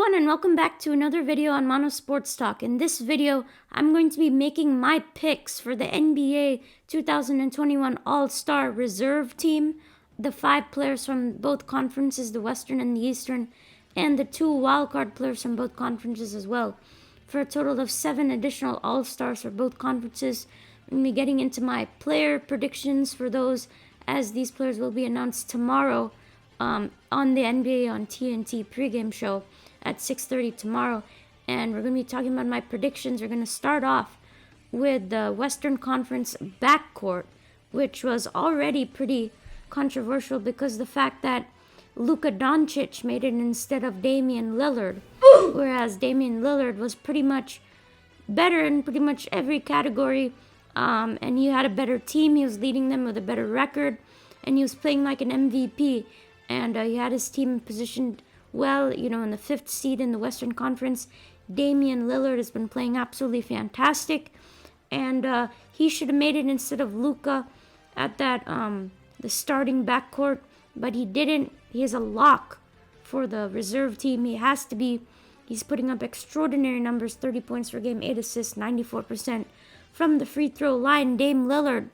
everyone, and welcome back to another video on Mono Sports Talk. In this video, I'm going to be making my picks for the NBA 2021 All-Star Reserve Team, the 5 players from both conferences, the Western and the Eastern, and the 2 wildcard players from both conferences as well, for a total of 7 additional All-Stars for both conferences. I'm going to be getting into my player predictions for those, as these players will be announced tomorrow on the NBA on TNT pregame show at 6:30 tomorrow. And we're going to be talking about my predictions. We're going to start off with the Western Conference backcourt, which was already pretty controversial because the fact that Luka Doncic made it instead of Damian Lillard, whereas Damian Lillard was pretty much better in pretty much every category, and he had a better team. He was leading them with a better record, and he was playing like an MVP. And he had his team positioned well, in the 5th seed in the Western Conference. Damian Lillard has been playing absolutely fantastic, and he should have made it instead of Luka at that the starting backcourt, but he didn't. He is a lock for the reserve team. He has to be. He's putting up extraordinary numbers: 30 points per game, 8 assists, 94% from the free throw line. Dame Lillard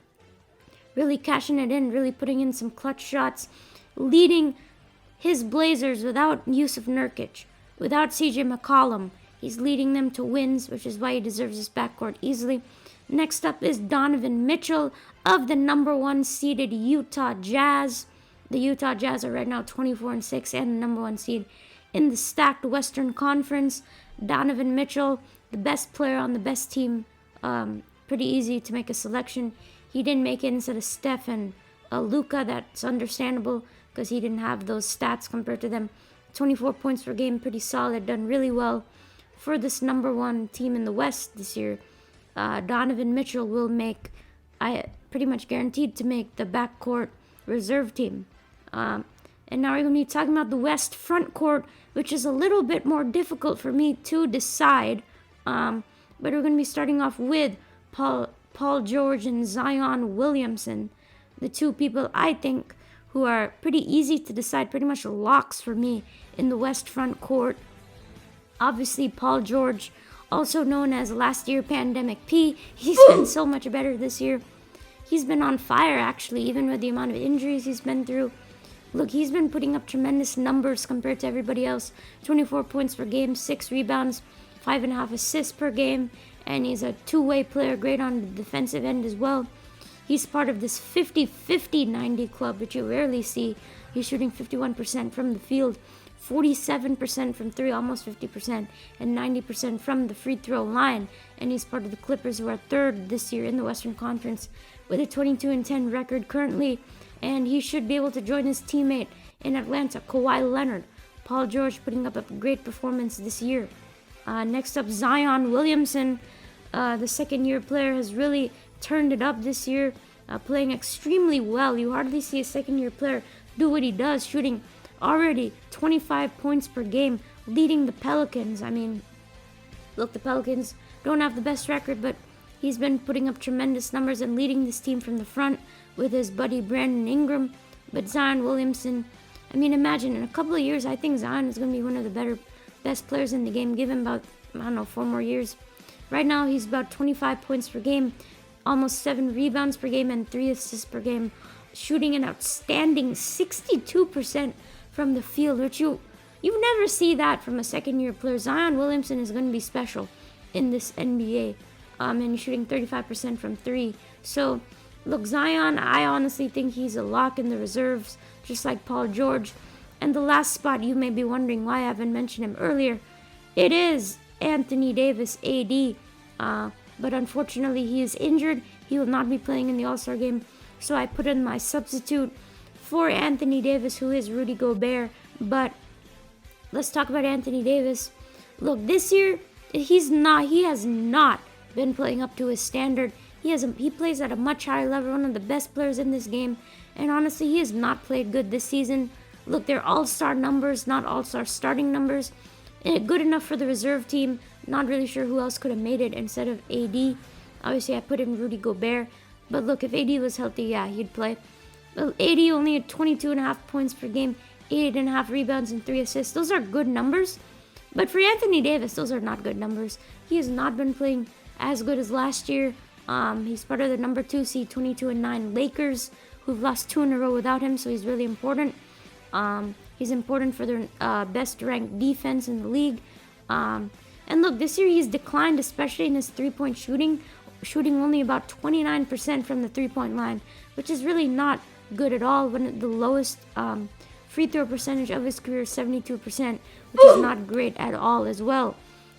really cashing it in, really putting in some clutch shots, leading his Blazers without Yusuf Nurkic, without CJ McCollum. He's leading them to wins, which is why he deserves this backcourt easily. Next up is Donovan Mitchell of the number 1 seeded Utah Jazz. The Utah Jazz are right now 24-6 and the number 1 seed in the stacked Western Conference. Donovan Mitchell, the best player on the best team. Pretty easy to make a selection. He didn't make it instead of Steph and Luka. That's understandable because he didn't have those stats compared to them. 24 points per game, pretty solid, done really well for this number 1 team in the West this year. Donovan Mitchell will make, pretty much guaranteed to make the backcourt reserve team. And now we're going to be talking about the West front court, which is a little bit more difficult for me to decide. But we're going to be starting off with Paul George and Zion Williamson, the 2 people I think who are pretty easy to decide, pretty much locks for me in the West front court. Obviously, Paul George, also known as last year Pandemic P, he's been so much better this year. He's been on fire, actually, even with the amount of injuries he's been through. Look, he's been putting up tremendous numbers compared to everybody else. 24 points per game, 6 rebounds, 5.5 assists per game, and he's a two-way player, great on the defensive end as well. He's part of this 50-50-90 club, which you rarely see. He's shooting 51% from the field, 47% from 3, almost 50%, and 90% from the free throw line. And he's part of the Clippers, who are 3rd this year in the Western Conference with a 22-10 record currently. And he should be able to join his teammate in Atlanta, Kawhi Leonard. Paul George putting up a great performance this year. Next up, Zion Williamson, the second-year player, has really turned it up this year, playing extremely well. You hardly see a second-year player do what he does, shooting already 25 points per game, leading the Pelicans. I mean, look, the Pelicans don't have the best record, but he's been putting up tremendous numbers and leading this team from the front with his buddy Brandon Ingram. But Zion Williamson, I mean, imagine in a couple of years, I think Zion is going to be one of the best players in the game. Give him about, 4 more years. Right now, he's about 25 points per game, almost 7 rebounds per game, and 3 assists per game, shooting an outstanding 62% from the field, which you never see that from a second-year player. Zion Williamson is going to be special in this NBA, and he's shooting 35% from 3. So, look, Zion, I honestly think he's a lock in the reserves, just like Paul George. And the last spot, you may be wondering why I haven't mentioned him earlier. It is Anthony Davis, AD. But unfortunately, he is injured. He will not be playing in the All-Star game. So I put in my substitute for Anthony Davis, who is Rudy Gobert. But let's talk about Anthony Davis. Look, this year, he has not been playing up to his standard. He plays at a much higher level, one of the best players in this game. And honestly, he has not played good this season. Look, they're all-star numbers, not all-star starting numbers. Good enough for the reserve team. Not really sure who else could have made it instead of AD. Obviously, I put in Rudy Gobert. But look, if AD was healthy, yeah, he'd play. Well, AD only had 22.5 points per game, 8.5 rebounds, and 3 assists. Those are good numbers. But for Anthony Davis, those are not good numbers. He has not been playing as good as last year. He's part of the number 2 seed, 22-9 Lakers, who've lost 2 in a row without him, so he's really important. He's important for their best ranked defense in the league. And look, this year he's declined, especially in his three-point shooting only about 29% from the three-point line, which is really not good at all. When the lowest free throw percentage of his career is 72%, which is not great at all as well.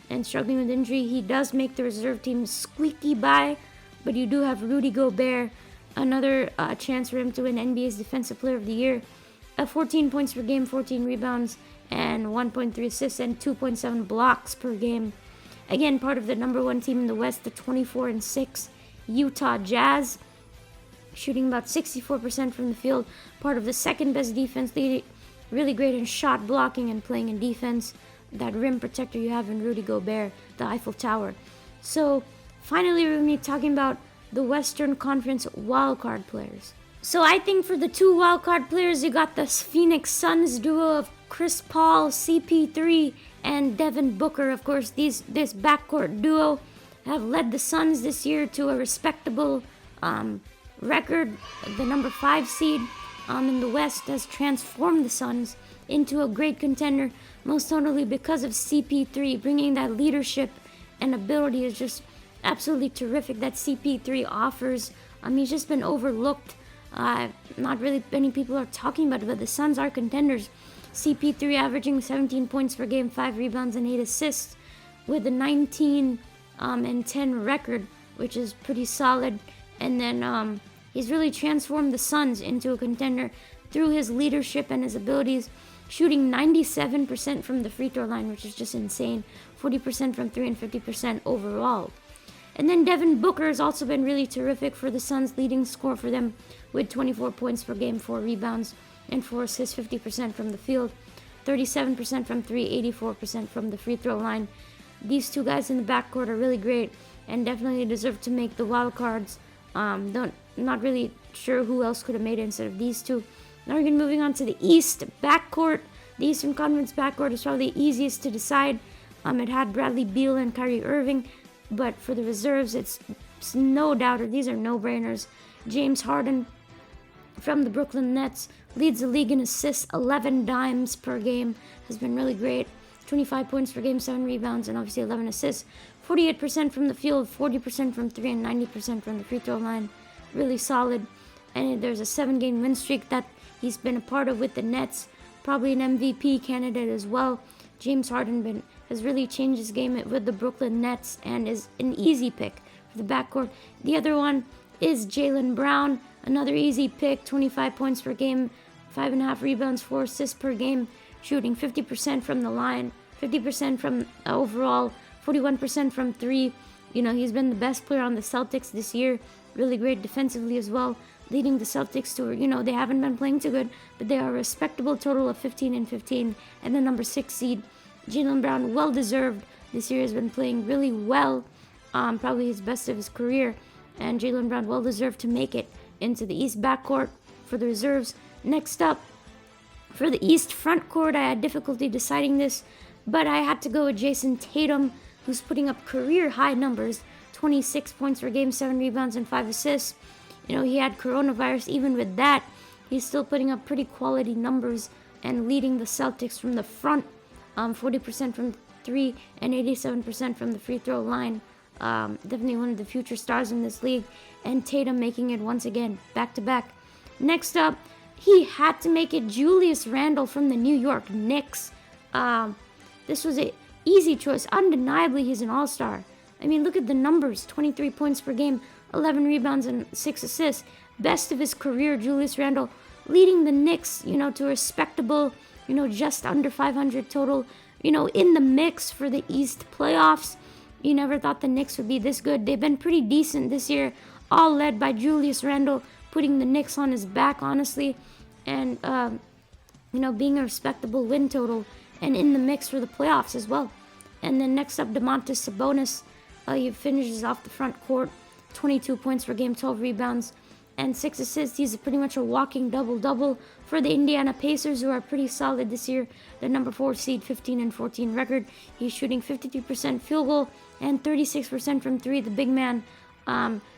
And struggling with injury, he does make the reserve team squeaky by, but you do have Rudy Gobert, another chance for him to win NBA's Defensive Player of the Year. 14 points per game, 14 rebounds, and 1.3 assists and 2.7 blocks per game. Again, part of the number 1 team in the West, the 24-6 Utah Jazz, shooting about 64% from the field. Part of the second best defense, really great in shot blocking and playing in defense. That rim protector you have in Rudy Gobert, the Eiffel Tower. So finally, we're going to be talking about the Western Conference wildcard players. So I think for the 2 wildcard players, you got the Phoenix Suns duo of Chris Paul, CP3, and Devin Booker. Of course, this backcourt duo have led the Suns this year to a respectable record. The number 5 seed in the West has transformed the Suns into a great contender, most notably because of CP3. Bringing that leadership and ability is just absolutely terrific that CP3 offers. He's just been overlooked. Not really many people are talking about it, but the Suns are contenders. CP3 averaging 17 points per game, 5 rebounds, and 8 assists, with a 19 and 10 record, which is pretty solid. And then he's really transformed the Suns into a contender through his leadership and his abilities, shooting 97% from the free throw line, which is just insane, 40% from 3 and 50% overall. And then Devin Booker has also been really terrific for the Suns, leading scorer for them with 24 points per game, 4 rebounds, and 4 assists, 50% from the field, 37% from 3, 84% from the free throw line. These 2 guys in the backcourt are really great and definitely deserve to make the wild cards. Not really sure who else could have made it instead of these 2. Now we're moving on to the East backcourt. The Eastern Conference backcourt is probably the easiest to decide. It had Bradley Beal and Kyrie Irving, but for the reserves, it's no doubter. These are no-brainers. James Harden from the Brooklyn Nets leads the league in assists, 11 dimes per game, has been really great. 25 points per game, 7 rebounds, and obviously 11 assists. 48% from the field, 40% from 3, and 90% from the free throw line. Really solid. And there's a 7-game win streak that he's been a part of with the Nets. Probably an MVP candidate as well. James Harden has really changed his game with the Brooklyn Nets and is an easy pick for the backcourt. The other one is Jaylen Brown, another easy pick, 25 points per game, 5.5 rebounds, 4 assists per game, shooting 50% from the line, 50% from overall, 41% from 3. He's been the best player on the Celtics this year, really great defensively as well, leading the Celtics to, they haven't been playing too good, but they are a respectable total of 15 and 15, and the number 6 seed. Jaylen Brown, well-deserved this year, has been playing really well, probably his best of his career, and Jaylen Brown well-deserved to make it into the East backcourt for the reserves. Next up, for the East frontcourt, I had difficulty deciding this, but I had to go with Jason Tatum, who's putting up career-high numbers, 26 points per game, 7 rebounds, and 5 assists. He had coronavirus. Even with that, he's still putting up pretty quality numbers and leading the Celtics from the front, 40% from 3 and 87% from the free throw line. Definitely one of the future stars in this league. And Tatum making it once again, back-to-back. Next up, he had to make it Julius Randle from the New York Knicks. This was an easy choice. Undeniably, he's an all-star. I mean, look at the numbers. 23 points per game, 11 rebounds, and 6 assists. Best of his career, Julius Randle, leading the Knicks, to a respectable, just under 500 total, in the mix for the East playoffs. You never thought the Knicks would be this good. They've been pretty decent this year, all led by Julius Randle, putting the Knicks on his back, honestly, and, being a respectable win total and in the mix for the playoffs as well. And then next up, Domantas Sabonis. He finishes off the front court, 22 points per game, 12 rebounds, and 6 assists. He's pretty much a walking double-double for the Indiana Pacers, who are pretty solid this year. The number 4 seed, 15-14 record. He's shooting 53% field goal and 36% from 3. The big man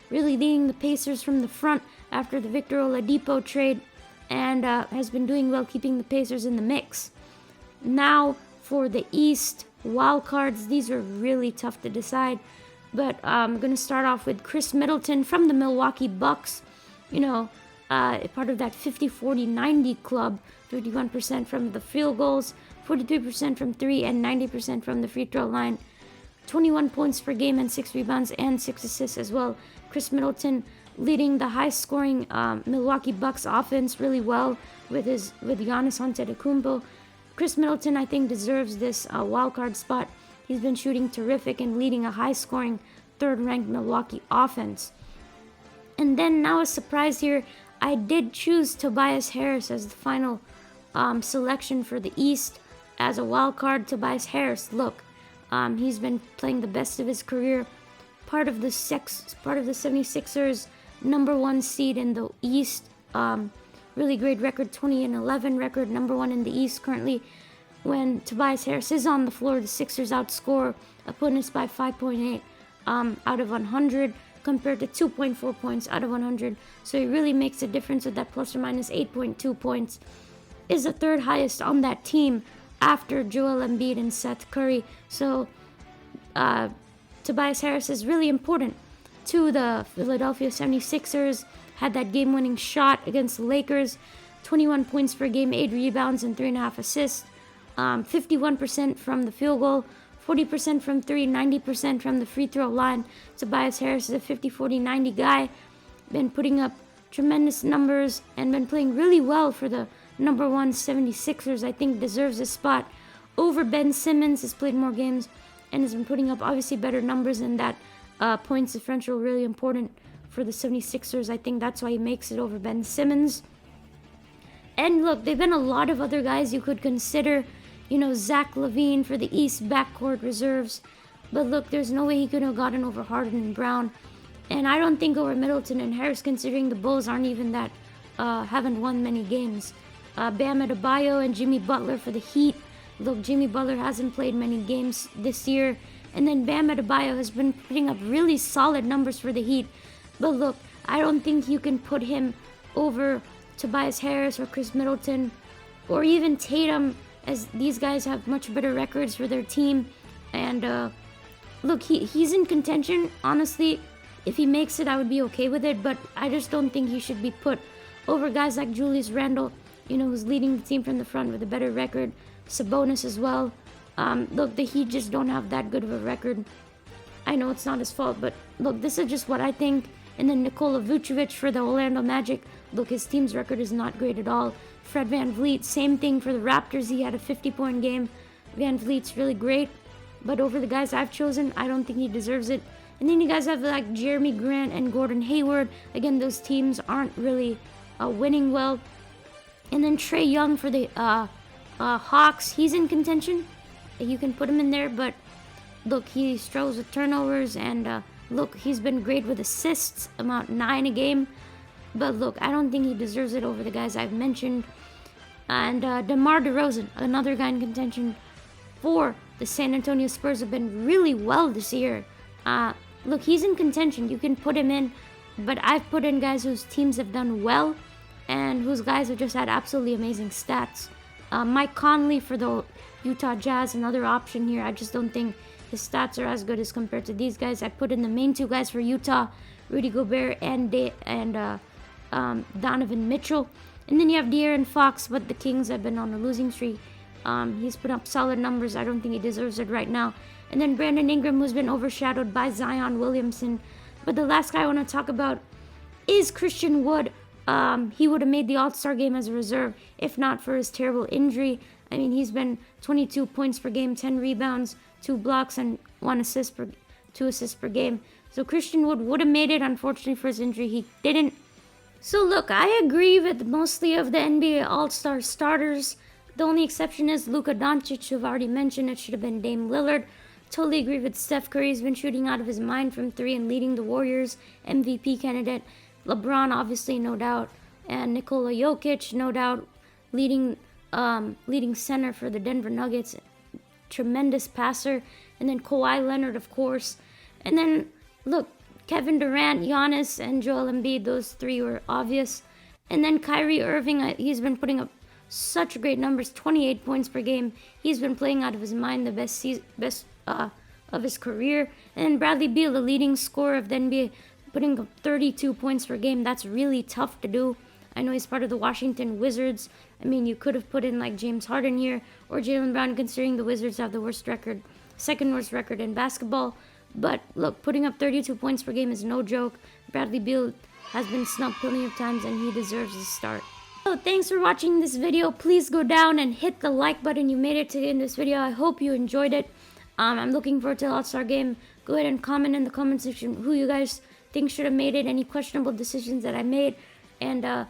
really leading the Pacers from the front after the Victor Oladipo trade, and has been doing well keeping the Pacers in the mix. Now for the East wildcards, these are really tough to decide, but I'm going to start off with Chris Middleton from the Milwaukee Bucks. Part of that 50-40-90 club, 51% from the field goals, 43% from 3, and 90% from the free throw line. 21 points per game and 6 rebounds and 6 assists as well. Chris Middleton leading the high-scoring Milwaukee Bucks offense really well with Giannis Antetokounmpo. Chris Middleton, I think, deserves this wildcard spot. He's been shooting terrific and leading a high-scoring third-ranked Milwaukee offense. And then now a surprise here. I did choose Tobias Harris as the final selection for the East as a wild card. Tobias Harris, look, he's been playing the best of his career. Part of the 76ers number 1 seed in the East. Really great record, 20-11 record, number 1 in the East currently. When Tobias Harris is on the floor, the Sixers outscore opponents by 5.8 out of 100. Compared to 2.4 points out of 100. So it really makes a difference with that plus or minus 8.2 points. Is the third highest on that team after Joel Embiid and Seth Curry. So Tobias Harris is really important to the Philadelphia 76ers. Had that game-winning shot against the Lakers. 21 points per game, 8 rebounds, and 3.5 assists. 51% from the field goal. 40% from 3, 90% from the free throw line. Tobias Harris is a 50-40-90 guy. Been putting up tremendous numbers and been playing really well for the number 1 76ers. I think deserves a spot over Ben Simmons. Has played more games and has been putting up obviously better numbers, and that points differential really important for the 76ers. I think that's why he makes it over Ben Simmons. And look, there've been a lot of other guys you could consider. Zach LaVine for the East backcourt reserves. But look, there's no way he could have gotten over Harden and Brown. And I don't think over Middleton and Harris, considering the Bulls aren't even that, haven't won many games. Bam Adebayo and Jimmy Butler for the Heat. Look, Jimmy Butler hasn't played many games this year. And then Bam Adebayo has been putting up really solid numbers for the Heat. But look, I don't think you can put him over Tobias Harris or Chris Middleton or even Tatum, as these guys have much better records for their team. And look, he's in contention. Honestly, if he makes it, I would be okay with it, but I just don't think he should be put over guys like Julius Randle, who's leading the team from the front with a better record. Sabonis as well. Look, the Heat just don't have that good of a record. I know it's not his fault, but look, this is just what I think. And then Nikola Vucevic for the Orlando Magic. Look, his team's record is not great at all. Fred VanVleet, same thing for the Raptors. He had a 50-point game. VanVleet's really great, but over the guys I've chosen, I don't think he deserves it. And then you guys have like Jeremy Grant and Gordon Hayward. Again, those teams aren't really winning well. And then Trae Young for the Hawks. He's in contention. You can put him in there, but look, he struggles with turnovers, and look, he's been great with assists, about 9 a game. But look, I don't think he deserves it over the guys I've mentioned. And DeMar DeRozan, another guy in contention for the San Antonio Spurs, have been really well this year. Look, he's in contention. You can put him in, but I've put in guys whose teams have done well and whose guys have just had absolutely amazing stats. Mike Conley for the Utah Jazz, another option here. I just don't think his stats are as good as compared to these guys. I put in the main 2 guys for Utah, Rudy Gobert and Donovan Mitchell. And then you have De'Aaron Fox, but the Kings have been on a losing streak. He's put up solid numbers. I don't think he deserves it right now. And then Brandon Ingram, who's been overshadowed by Zion Williamson. But the last guy I want to talk about is Christian Wood. He would have made the All-Star game as a reserve if not for his terrible injury. I mean, he's been 22 points per game, 10 rebounds, 2 blocks, and 2 assists per game. So Christian Wood would have made it. Unfortunately for his injury, he didn't. So look, I agree with mostly of the NBA All-Star starters. The only exception is Luka Doncic, who I've already mentioned. It should have been Dame Lillard. Totally agree with Steph Curry. He's been shooting out of his mind from 3 and leading the Warriors. MVP candidate. LeBron, obviously, no doubt, and Nikola Jokic, no doubt, leading center for the Denver Nuggets. Tremendous passer. And then Kawhi Leonard, of course. And then, look, Kevin Durant, Giannis, and Joel Embiid, those three were obvious. And then Kyrie Irving, he's been putting up such great numbers, 28 points per game. He's been playing out of his mind, the best of his career. And Bradley Beal, the leading scorer of the NBA, putting up 32 points per game. That's really tough to do. I know he's part of the Washington Wizards. I mean, you could have put in like James Harden here or Jaylen Brown, considering the Wizards have the second worst record in basketball. But look, putting up 32 points per game is no joke. Bradley Beal has been snubbed plenty of times and he deserves a start. So thanks for watching this video. Please go down and hit the like button. You made it to the end of this video. I hope you enjoyed it. I'm looking forward to the All-Star game. Go ahead and comment in the comment section who you guys think should have made it, any questionable decisions that I made. And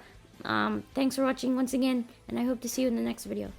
thanks for watching once again, and I hope to see you in the next video.